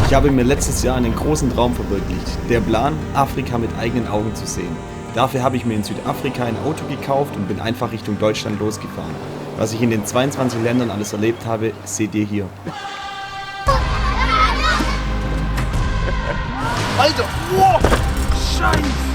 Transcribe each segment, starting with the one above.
Ich habe mir letztes Jahr einen großen Traum verwirklicht. Der Plan, Afrika mit eigenen Augen zu sehen. Dafür habe ich mir in Südafrika ein Auto gekauft und bin einfach Richtung Deutschland losgefahren. Was ich in den 22 Ländern alles erlebt habe, seht ihr hier. Alter, wow, Scheiße!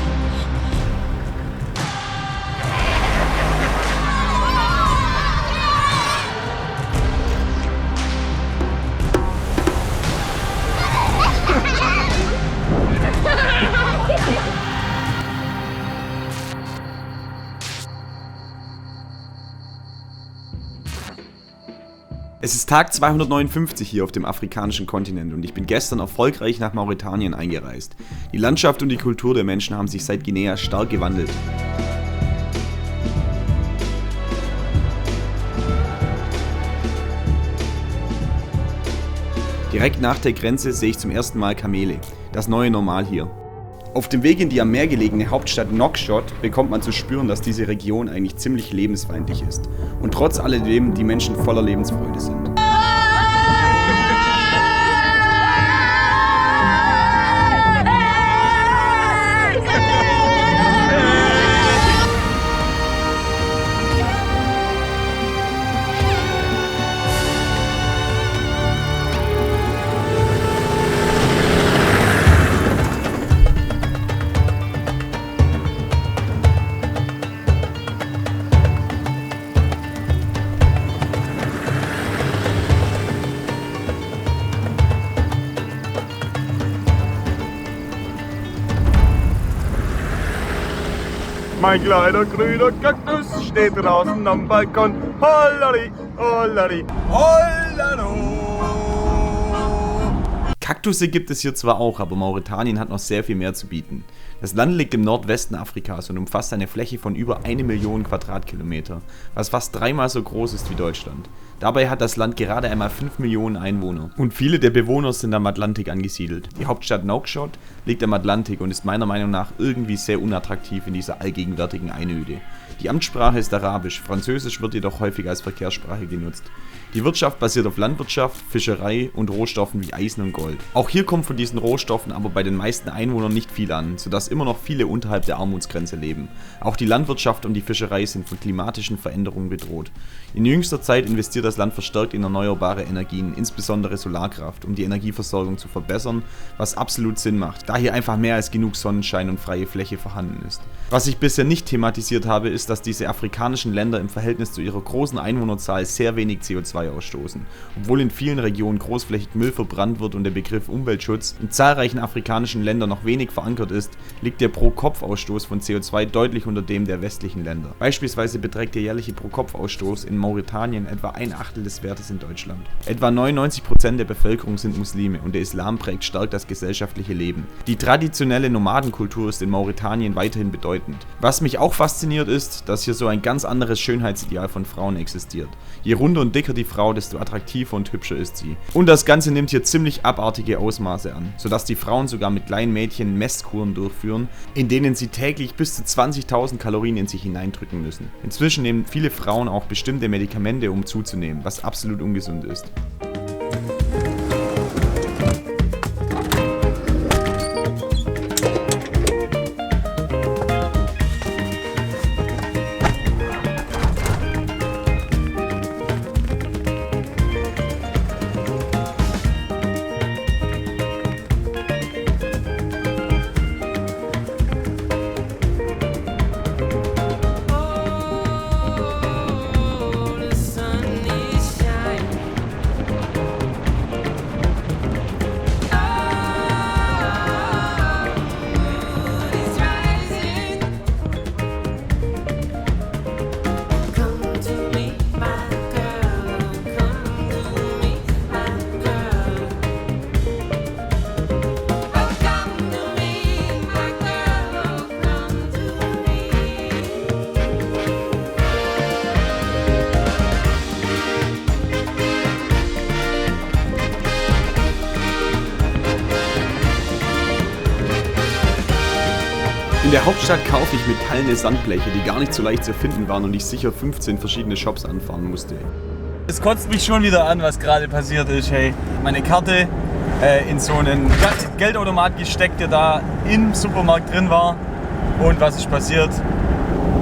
Es ist Tag 259 hier auf dem afrikanischen Kontinent und ich bin gestern erfolgreich nach Mauretanien eingereist. Die Landschaft und die Kultur der Menschen haben sich seit Guinea stark gewandelt. Direkt nach der Grenze sehe ich zum ersten Mal Kamele, das neue Normal hier. Auf dem Weg in die am Meer gelegene Hauptstadt Nouakchott bekommt man zu spüren, dass diese Region eigentlich ziemlich lebensfeindlich ist und trotz alledem die Menschen voller Lebensfreude sind. Mein kleiner grüner Kaktus steht draußen am Balkon. Hollari, hollari, hollaro. Kaktusse gibt es hier zwar auch, aber Mauretanien hat noch sehr viel mehr zu bieten. Das Land liegt im Nordwesten Afrikas und umfasst eine Fläche von über 1 Million Quadratkilometer, was fast 3-mal so groß ist wie Deutschland. Dabei hat das Land gerade einmal 5 Millionen Einwohner und viele der Bewohner sind am Atlantik angesiedelt. Die Hauptstadt Nouakchott liegt am Atlantik und ist meiner Meinung nach irgendwie sehr unattraktiv in dieser allgegenwärtigen Einöde. Die Amtssprache ist Arabisch, Französisch wird jedoch häufig als Verkehrssprache genutzt. Die Wirtschaft basiert auf Landwirtschaft, Fischerei und Rohstoffen wie Eisen und Gold. Auch hier kommt von diesen Rohstoffen aber bei den meisten Einwohnern nicht viel an, sodass immer noch viele unterhalb der Armutsgrenze leben. Auch die Landwirtschaft und die Fischerei sind von klimatischen Veränderungen bedroht. In jüngster Zeit investiert das Land verstärkt in erneuerbare Energien, insbesondere Solarkraft, um die Energieversorgung zu verbessern, was absolut Sinn macht, da hier einfach mehr als genug Sonnenschein und freie Fläche vorhanden ist. Was ich bisher nicht thematisiert habe, ist, dass diese afrikanischen Länder im Verhältnis zu ihrer großen Einwohnerzahl sehr wenig CO2 ausstoßen. Obwohl in vielen Regionen großflächig Müll verbrannt wird und der Begriff Umweltschutz in zahlreichen afrikanischen Ländern noch wenig verankert ist, liegt der Pro-Kopf-Ausstoß von CO2 deutlich unter dem der westlichen Länder. Beispielsweise beträgt der jährliche Pro-Kopf-Ausstoß in Mauretanien etwa 1/8 des Wertes in Deutschland. Etwa 99% der Bevölkerung sind Muslime und der Islam prägt stark das gesellschaftliche Leben. Die traditionelle Nomadenkultur ist in Mauretanien weiterhin bedeutend. Was mich auch fasziniert ist, dass hier so ein ganz anderes Schönheitsideal von Frauen existiert. Je runder und dicker die Frau, desto attraktiver und hübscher ist sie. Und das Ganze nimmt hier ziemlich abartige Ausmaße an, sodass die Frauen sogar mit kleinen Mädchen Messkuren durchführen, in denen sie täglich bis zu 20.000 Kalorien in sich hineindrücken müssen. Inzwischen nehmen viele Frauen auch bestimmte Medikamente, um zuzunehmen, was absolut ungesund ist. In der Hauptstadt kaufe ich metallene Sandbleche, die gar nicht so leicht zu finden waren und ich sicher 15 verschiedene Shops anfahren musste. Es kotzt mich schon wieder an, was gerade passiert ist, hey. Meine Karte in so einen Geldautomat gesteckt, der da im Supermarkt drin war. Und was ist passiert?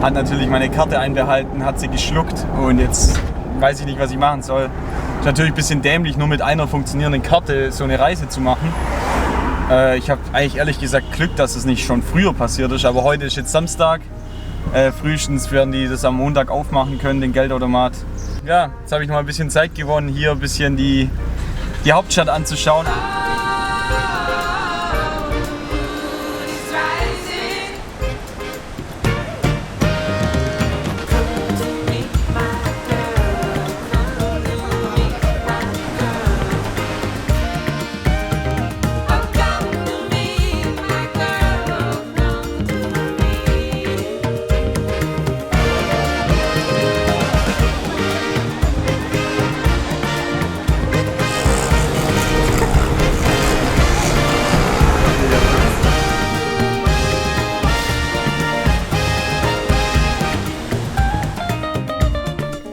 Hat natürlich meine Karte einbehalten, hat sie geschluckt und jetzt weiß ich nicht, was ich machen soll. Ist natürlich ein bisschen dämlich, nur mit einer funktionierenden Karte so eine Reise zu machen. Ich habe eigentlich ehrlich gesagt Glück, dass es nicht schon früher passiert ist, aber heute ist jetzt Samstag. Frühestens werden die das am Montag aufmachen können, den Geldautomat. Ja, jetzt habe ich noch mal ein bisschen Zeit gewonnen, hier ein bisschen die Hauptstadt anzuschauen.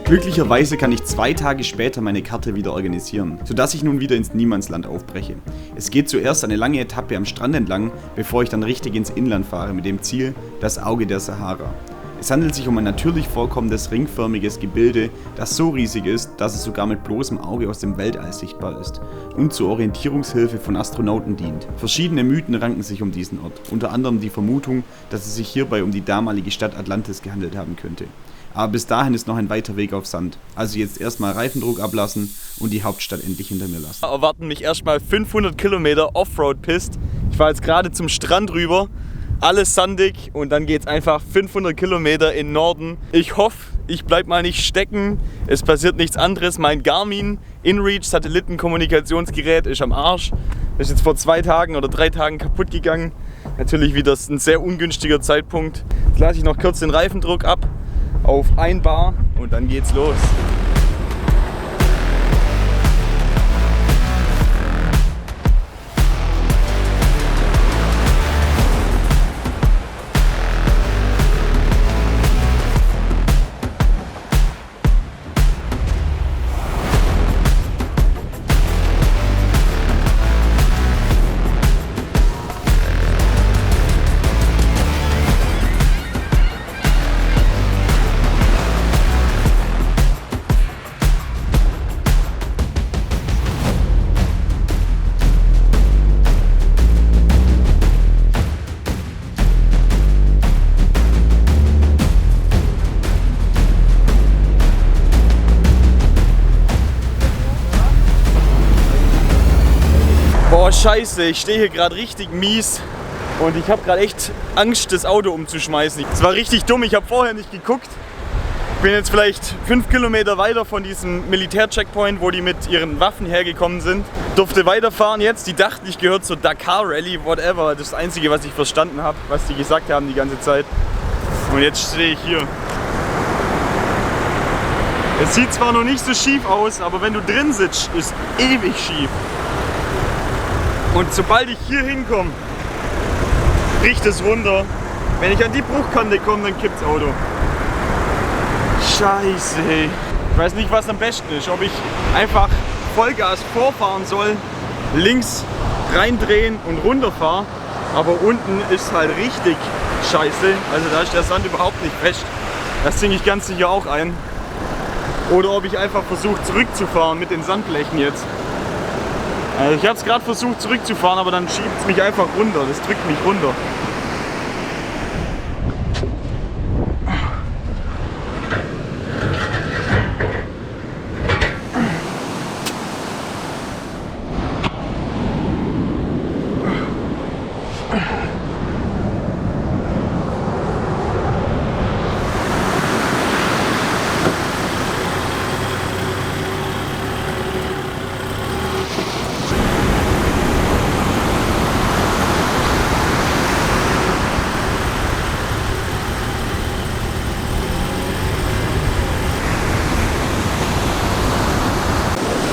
Glücklicherweise kann ich 2 Tage später meine Karte wieder organisieren, sodass ich nun wieder ins Niemandsland aufbreche. Es geht zuerst eine lange Etappe am Strand entlang, bevor ich dann richtig ins Inland fahre mit dem Ziel, das Auge der Sahara. Es handelt sich um ein natürlich vorkommendes ringförmiges Gebilde, das so riesig ist, dass es sogar mit bloßem Auge aus dem Weltall sichtbar ist und zur Orientierungshilfe von Astronauten dient. Verschiedene Mythen ranken sich um diesen Ort, unter anderem die Vermutung, dass es sich hierbei um die damalige Stadt Atlantis gehandelt haben könnte. Aber bis dahin ist noch ein weiter Weg auf Sand. Also jetzt erstmal Reifendruck ablassen und die Hauptstadt endlich hinter mir lassen. Erwarten mich erstmal 500 Kilometer Offroad-Pist. Ich fahre jetzt gerade zum Strand rüber. Alles sandig und dann geht es einfach 500 Kilometer in den Norden. Ich hoffe, ich bleibe mal nicht stecken. Es passiert nichts anderes. Mein Garmin InReach Satellitenkommunikationsgerät ist am Arsch. Das ist jetzt vor 2 Tagen oder 3 Tagen kaputt gegangen. Natürlich wieder ein sehr ungünstiger Zeitpunkt. Jetzt lasse ich noch kurz den Reifendruck ab auf 1 Bar und dann geht's los. Boah, scheiße, ich stehe hier gerade richtig mies und ich habe gerade echt Angst, das Auto umzuschmeißen. Es war richtig dumm, ich habe vorher nicht geguckt. Ich bin jetzt vielleicht 5 Kilometer weiter von diesem Militär-Checkpoint, wo die mit ihren Waffen hergekommen sind. Durfte weiterfahren jetzt, die dachten, ich gehöre zur Dakar Rally, whatever. Das ist das Einzige, was ich verstanden habe, was die gesagt haben die ganze Zeit. Und jetzt stehe ich hier. Es sieht zwar noch nicht so schief aus, aber wenn du drin sitzt, ist ewig schief. Und sobald ich hier hinkomme, bricht es runter. Wenn ich an die Bruchkante komme, dann kippt das Auto. Scheiße. Ich weiß nicht, was am besten ist. Ob ich einfach Vollgas vorfahren soll, links reindrehen und runterfahren. Aber unten ist halt richtig scheiße. Also da ist der Sand überhaupt nicht fest. Das singe ich ganz sicher auch ein. Oder ob ich einfach versuche zurückzufahren mit den Sandflächen jetzt. Also ich habe es gerade versucht zurückzufahren, aber dann schiebt es mich einfach runter. Das drückt mich runter.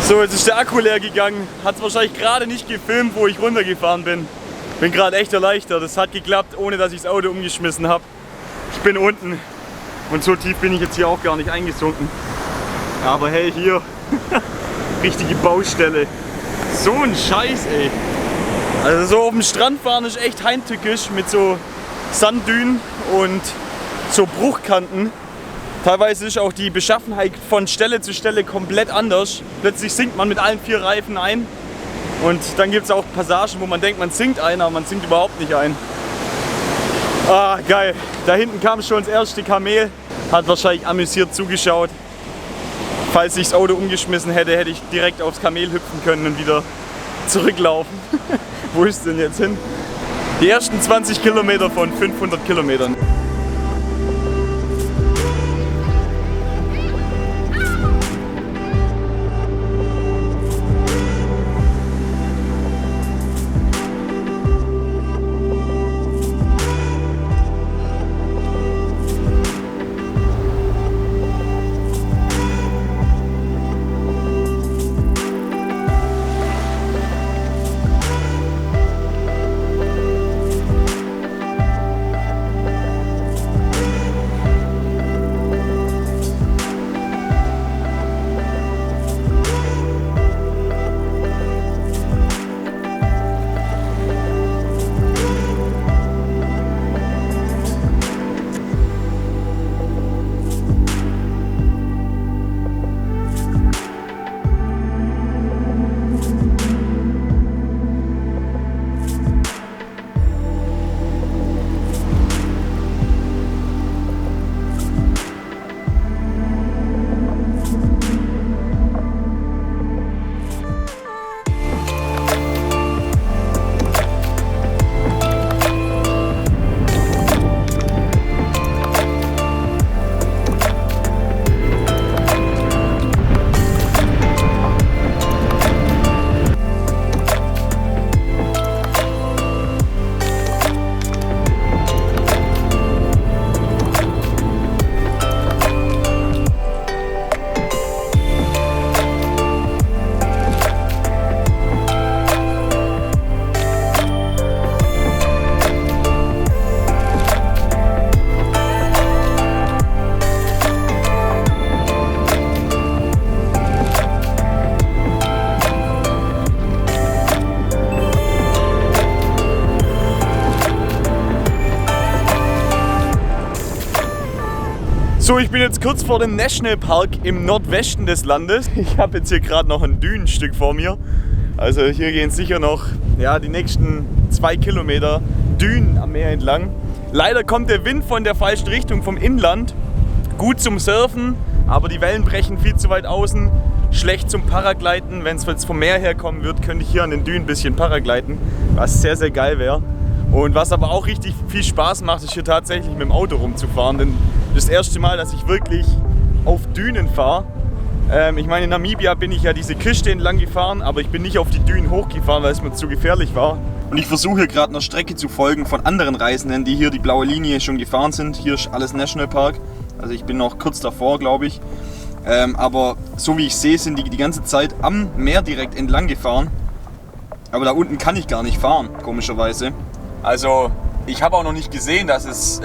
So, jetzt ist der Akku leer gegangen. Hat es wahrscheinlich gerade nicht gefilmt, wo ich runtergefahren bin. Bin gerade echt erleichtert. Es hat geklappt, ohne dass ich das Auto umgeschmissen habe. Ich bin unten und so tief bin ich jetzt hier auch gar nicht eingesunken. Aber hey, hier, richtige Baustelle. So ein Scheiß, ey. Also so auf dem Strand fahren ist echt heimtückisch mit so Sanddünen und so Bruchkanten. Teilweise ist auch die Beschaffenheit von Stelle zu Stelle komplett anders. Plötzlich sinkt man mit allen 4 Reifen ein. Und dann gibt es auch Passagen, wo man denkt, man sinkt ein, aber man sinkt überhaupt nicht ein. Ah, geil. Da hinten kam schon das erste Kamel. Hat wahrscheinlich amüsiert zugeschaut. Falls ich das Auto umgeschmissen hätte, hätte ich direkt aufs Kamel hüpfen können und wieder zurücklaufen. Wo ist denn jetzt hin? Die ersten 20 Kilometer von 500 Kilometern. So, ich bin jetzt kurz vor dem Nationalpark im Nordwesten des Landes. Ich habe jetzt hier gerade noch ein Dünenstück vor mir. Also hier gehen sicher noch die nächsten 2 Kilometer Dünen am Meer entlang. Leider kommt der Wind von der falschen Richtung, vom Inland. Gut zum Surfen, aber die Wellen brechen viel zu weit außen. Schlecht zum Paragliden. Wenn es jetzt vom Meer her kommen wird, könnte ich hier an den Dünen ein bisschen paragliden, was sehr, sehr geil wäre. Und was aber auch richtig viel Spaß macht, ist hier tatsächlich mit dem Auto rumzufahren. Denn das erste Mal, dass ich wirklich auf Dünen fahre. Ich meine, in Namibia bin ich ja diese Küste entlang gefahren, aber ich bin nicht auf die Dünen hochgefahren, weil es mir zu gefährlich war. Und ich versuche hier gerade einer Strecke zu folgen von anderen Reisenden, die hier die blaue Linie schon gefahren sind. Hier ist alles Nationalpark. Also ich bin noch kurz davor, glaube ich. Aber so wie ich sehe, sind die ganze Zeit am Meer direkt entlang gefahren. Aber da unten kann ich gar nicht fahren, komischerweise. Also ich habe auch noch nicht gesehen, dass es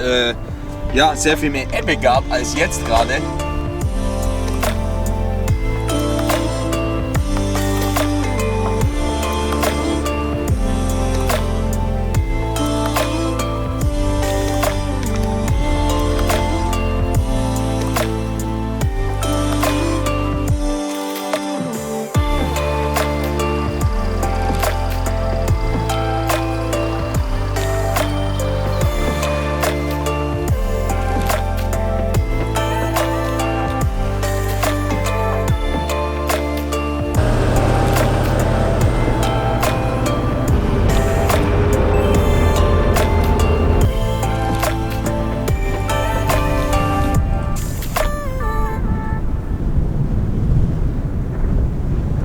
sehr viel mehr Ebbe gab als jetzt gerade.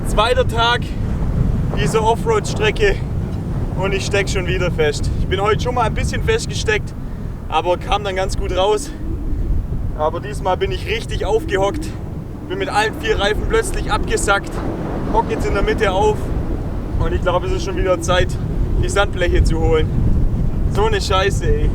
Zweiter Tag dieser Offroad-Strecke und ich stecke schon wieder fest. Ich bin heute schon mal ein bisschen festgesteckt, aber kam dann ganz gut raus. Aber diesmal bin ich richtig aufgehockt, bin mit allen 4 Reifen plötzlich abgesackt, hocke jetzt in der Mitte auf und ich glaube, es ist schon wieder Zeit, die Sandfläche zu holen. So eine Scheiße, ey.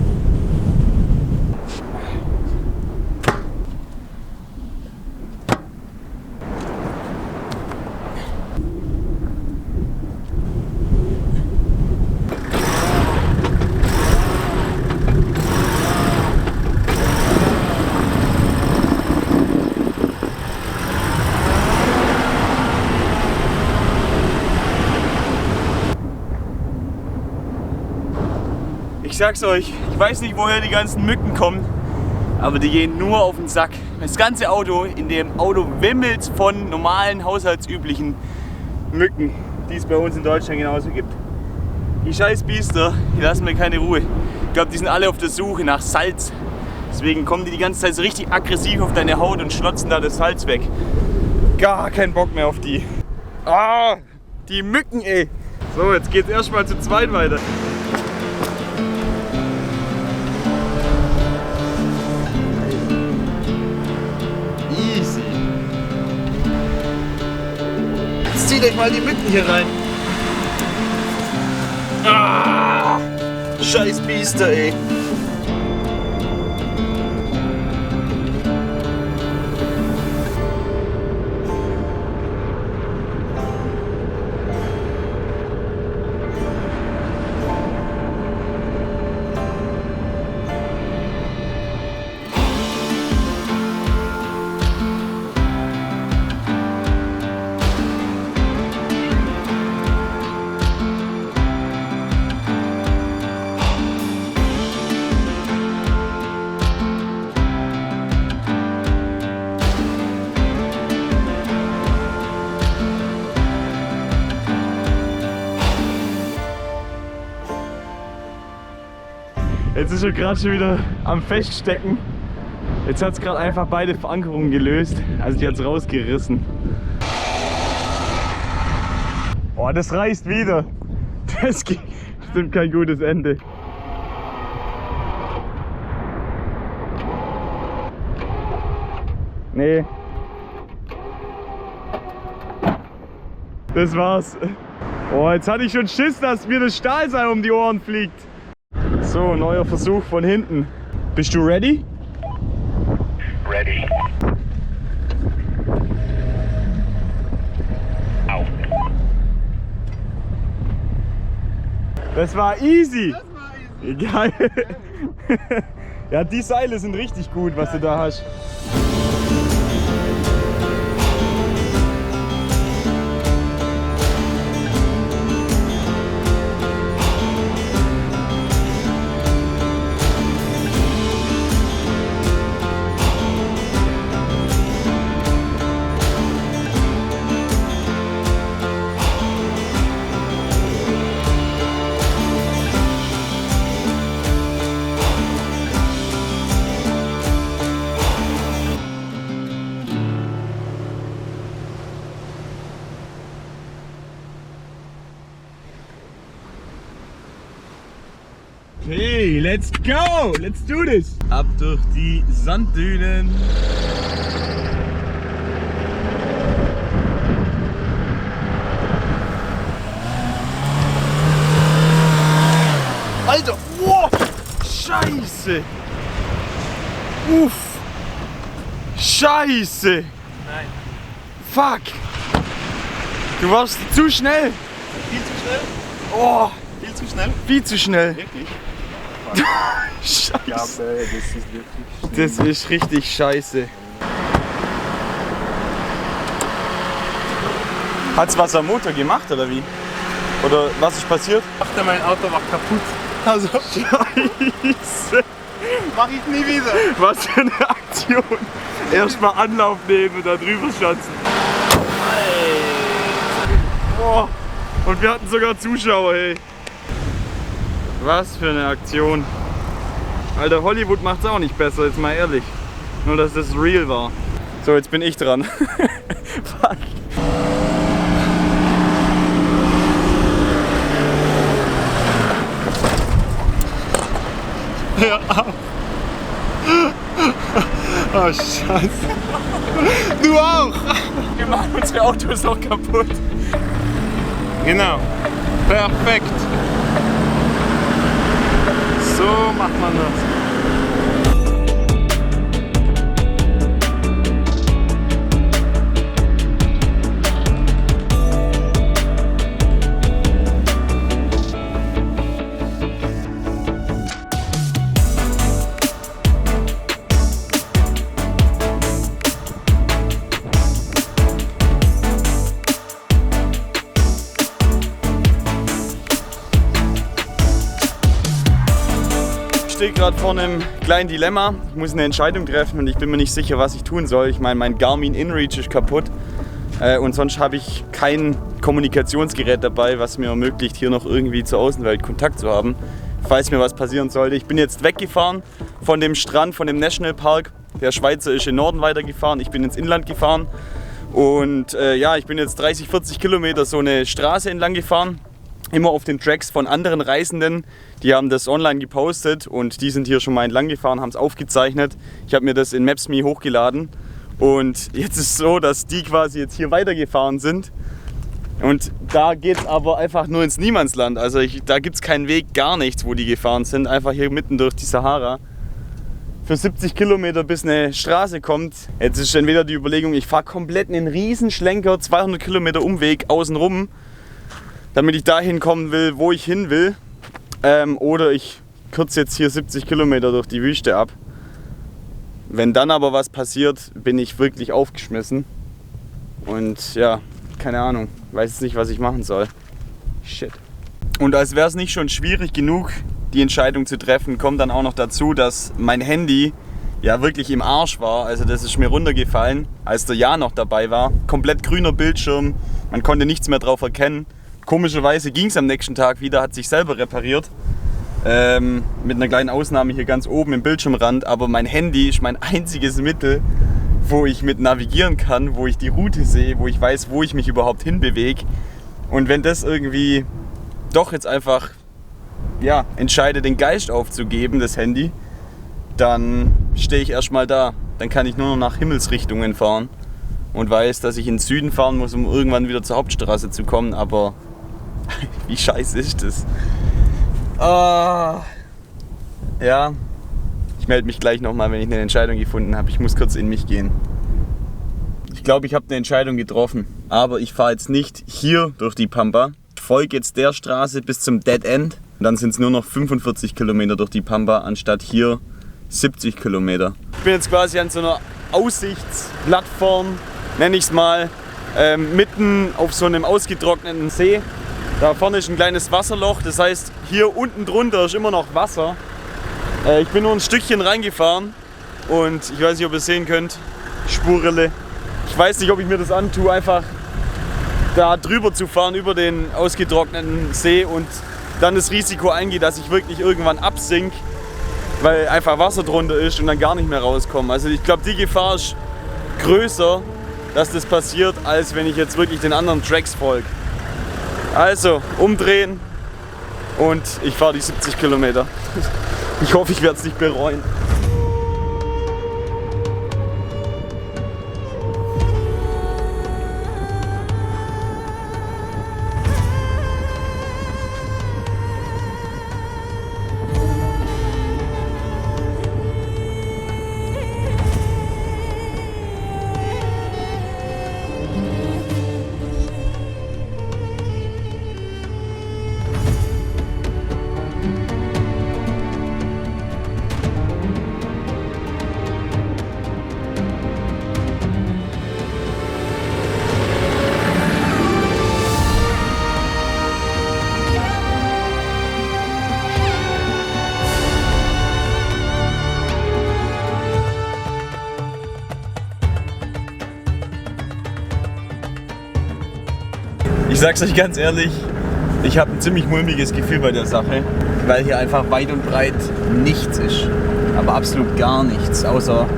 sag's euch, ich weiß nicht, woher die ganzen Mücken kommen, aber die gehen nur auf den Sack. Das ganze Auto, in dem Auto wimmelt von normalen, haushaltsüblichen Mücken, die es bei uns in Deutschland genauso gibt. Die scheiß Biester, die lassen mir keine Ruhe. Ich glaube, die sind alle auf der Suche nach Salz. Deswegen kommen die ganze Zeit so richtig aggressiv auf deine Haut und schlotzen da das Salz weg. Gar keinen Bock mehr auf die. Ah, die Mücken, ey. So, jetzt geht's erstmal zu zweit weiter. Easy. Jetzt zieht euch mal die Mücken hier rein. Ah, scheiß Biester, ey. Jetzt ist er gerade schon wieder am Feststecken. Jetzt hat es gerade einfach beide Verankerungen gelöst. Also die hat es rausgerissen. Oh, das reißt wieder. Das gibt bestimmt kein gutes Ende. Nee. Das war's. Oh, jetzt hatte ich schon Schiss, dass mir das Stahlseil um die Ohren fliegt. So, neuer Versuch von hinten. Bist du ready? Ready. Au. Das war easy. Geil. Ja, die Seile sind richtig gut, was du da hast. Hey, let's go! Let's do this! Ab durch die Sanddünen. Alter, wow, Scheiße. Uff. Scheiße. Nein. Fuck. Du warst zu schnell. Viel zu schnell? Oh, Viel zu schnell? viel zu schnell. Wirklich? Scheiße. Ja, das ist wirklich Das ist richtig scheiße. Hat's was am Motor gemacht oder wie? Oder was ist passiert? Ich dachte, mein Auto war kaputt. Also, Scheiße. Mach ich nie wieder. Was für eine Aktion. Erstmal Anlauf nehmen und da drüber schanzen. Oh, und wir hatten sogar Zuschauer, hey. Was für eine Aktion. Alter, Hollywood macht's auch nicht besser, jetzt mal ehrlich. Nur, dass das real war. So, jetzt bin ich dran. Fuck. Ja. Oh, Scheiße. Du auch. Wir machen unsere Autos auch kaputt. Genau. Perfekt. So macht man das. stehe gerade vor einem kleinen Dilemma. Ich muss eine Entscheidung treffen und ich bin mir nicht sicher, was ich tun soll. Ich meine, mein Garmin InReach ist kaputt und sonst habe ich kein Kommunikationsgerät dabei, was mir ermöglicht, hier noch irgendwie zur Außenwelt Kontakt zu haben, falls mir was passieren sollte. Ich bin jetzt weggefahren von dem Strand, von dem Nationalpark. Der Schweizer ist in Norden weitergefahren, ich bin ins Inland gefahren und ja, ich bin jetzt 30, 40 Kilometer so eine Straße entlang gefahren. Immer auf den Tracks von anderen Reisenden, die haben das online gepostet und die sind hier schon mal entlang gefahren, haben es aufgezeichnet. Ich habe mir das in Maps.me hochgeladen und jetzt ist es so, dass die quasi jetzt hier weitergefahren sind und da geht es aber einfach nur ins Niemandsland. Also da gibt es keinen Weg, gar nichts, wo die gefahren sind, einfach hier mitten durch die Sahara. Für 70 Kilometer bis eine Straße kommt. Jetzt ist entweder die Überlegung, ich fahre komplett einen Riesenschlenker, 200 Kilometer Umweg außenrum, damit ich dahin kommen will, wo ich hin will. Oder ich kürze jetzt hier 70 Kilometer durch die Wüste ab. Wenn dann aber was passiert, bin ich wirklich aufgeschmissen. Und ja, keine Ahnung, weiß jetzt nicht, was ich machen soll. Shit. Und als wäre es nicht schon schwierig genug, die Entscheidung zu treffen, kommt dann auch noch dazu, dass mein Handy ja wirklich im Arsch war. Also das ist mir runtergefallen, als der Jan noch dabei war. Komplett grüner Bildschirm, man konnte nichts mehr drauf erkennen. Komischerweise ging es am nächsten Tag wieder, hat sich selber repariert. Mit einer kleinen Ausnahme hier ganz oben im Bildschirmrand. Aber mein Handy ist mein einziges Mittel, wo ich mit navigieren kann, wo ich die Route sehe, wo ich weiß, wo ich mich überhaupt hinbewege. Und wenn das irgendwie doch jetzt einfach ja, entscheide, den Geist aufzugeben, das Handy, dann stehe ich erstmal da. Dann kann ich nur noch nach Himmelsrichtungen fahren und weiß, dass ich in den Süden fahren muss, um irgendwann wieder zur Hauptstraße zu kommen. Aber wie scheiße ist das? Ja, ich melde mich gleich nochmal, wenn ich eine Entscheidung gefunden habe. Ich muss kurz in mich gehen. Ich glaube, ich habe eine Entscheidung getroffen. Aber ich fahre jetzt nicht hier durch die Pampa. Ich folge jetzt der Straße bis zum Dead End. Und dann sind es nur noch 45 Kilometer durch die Pampa, anstatt hier 70 Kilometer. Ich bin jetzt quasi an so einer Aussichtsplattform, nenne ich es mal, mitten auf so einem ausgetrockneten See. Da vorne ist ein kleines Wasserloch, das heißt, hier unten drunter ist immer noch Wasser. Ich bin nur ein Stückchen reingefahren und ich weiß nicht, ob ihr es sehen könnt, Spurrille. Ich weiß nicht, ob ich mir das antue, einfach da drüber zu fahren über den ausgetrockneten See und dann das Risiko eingeht, dass ich wirklich irgendwann absink, weil einfach Wasser drunter ist und dann gar nicht mehr rauskomme. Also ich glaube, die Gefahr ist größer, dass das passiert, als wenn ich jetzt wirklich den anderen Tracks folge. Also umdrehen und ich fahre die 70 Kilometer. Ich hoffe, ich werde es nicht bereuen. Ich sag's euch ganz ehrlich, ich habe ein ziemlich mulmiges Gefühl bei der Sache, weil hier einfach weit und breit nichts ist. Aber absolut gar nichts, außer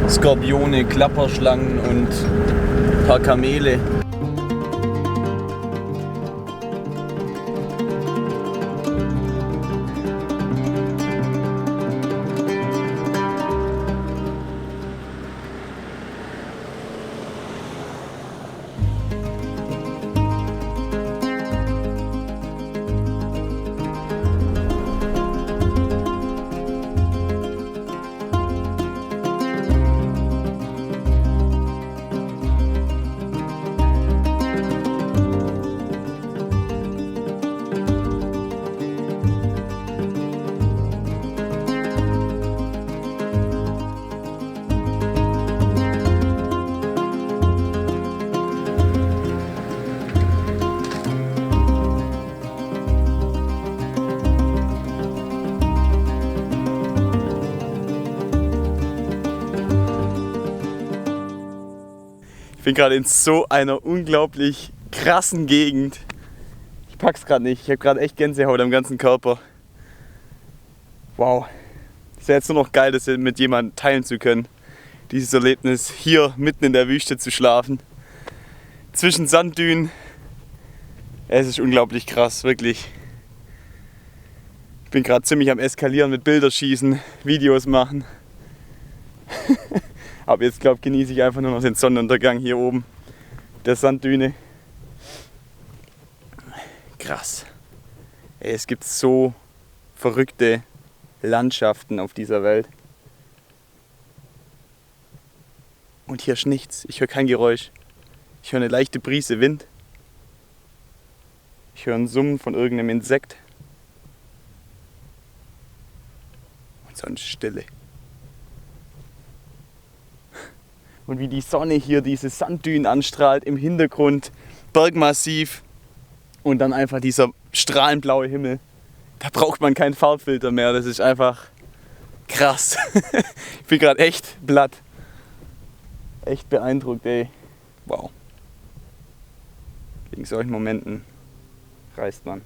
Skorpione, Klapperschlangen und ein paar Kamele. Ich bin gerade in so einer unglaublich krassen Gegend. Ich pack's gerade nicht. Ich habe gerade echt Gänsehaut am ganzen Körper. Wow. Ist ja jetzt nur noch geil, das mit jemandem teilen zu können. Dieses Erlebnis, hier mitten in der Wüste zu schlafen. Zwischen Sanddünen. Es ist unglaublich krass, wirklich. Ich bin gerade ziemlich am Eskalieren mit Bilderschießen, Videos machen. Aber jetzt genieße ich einfach nur noch den Sonnenuntergang hier oben der Sanddüne. Krass. Ey, es gibt so verrückte Landschaften auf dieser Welt. Und hier ist nichts. Ich höre kein Geräusch. Ich höre eine leichte Brise Wind. Ich höre ein Summen von irgendeinem Insekt. Und sonst Stille. Und wie die Sonne hier diese Sanddünen anstrahlt, im Hintergrund Bergmassiv und dann einfach dieser strahlenblaue Himmel. Da braucht man keinen Farbfilter mehr, das ist einfach krass. Ich bin gerade echt platt. Echt beeindruckt, ey. Wow. Wegen solchen Momenten reist man.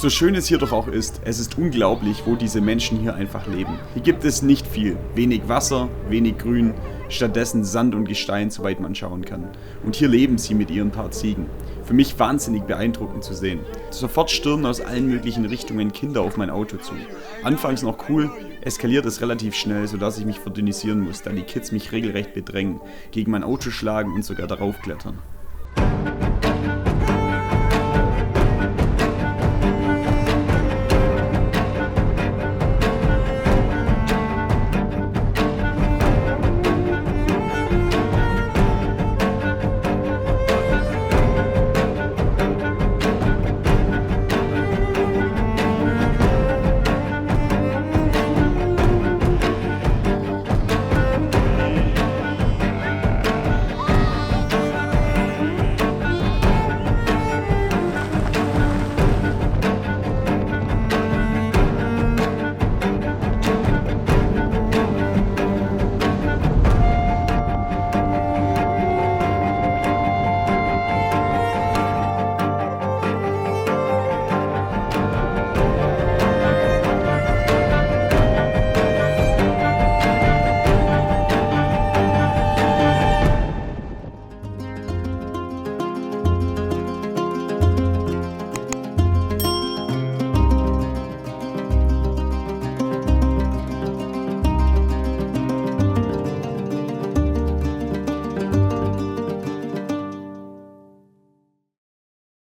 So schön es hier doch auch ist, es ist unglaublich, wo diese Menschen hier einfach leben. Hier gibt es nicht viel, wenig Wasser, wenig Grün, stattdessen Sand und Gestein, soweit man schauen kann. Und hier leben sie mit ihren paar Ziegen. Für mich wahnsinnig beeindruckend zu sehen. Sofort stürmen aus allen möglichen Richtungen Kinder auf mein Auto zu. Anfangs noch cool, eskaliert es relativ schnell, sodass ich mich verdünnisieren muss, da die Kids mich regelrecht bedrängen, gegen mein Auto schlagen und sogar darauf klettern.